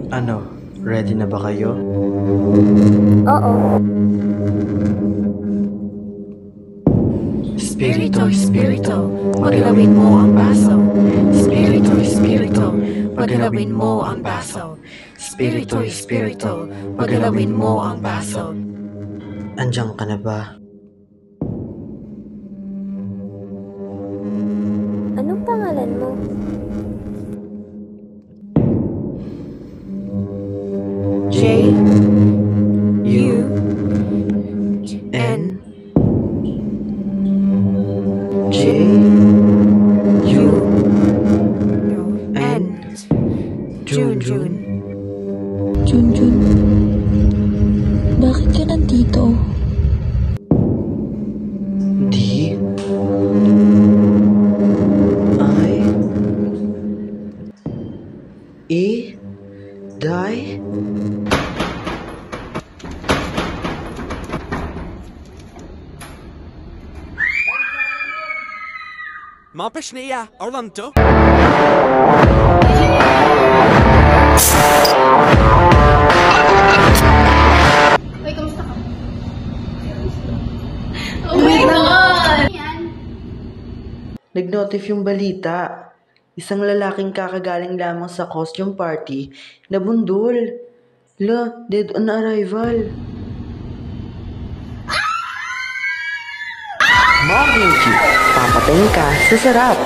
Ano, ready na ba kayo? Oo. Spirito, Spirito, pagalawin mo ang baso. Spirito, Spirito, pagalawin mo ang baso. Spirito, Spirito, pagalawin mo ang baso. Andiyan ka na ba? Anong pangalan mo? J, U, N, N, J, U, N, Junjun. Junjun, bakit ka nandito? D, I, E, die. Mapash niya, Orlando. Uy, kamusta ka? Oh my God! Nag-notif yung balita. Isang lalaking kakagaling lamang sa costume party na bundol. Dead on arrival. Morning Chief, papatayin ka sa sarap.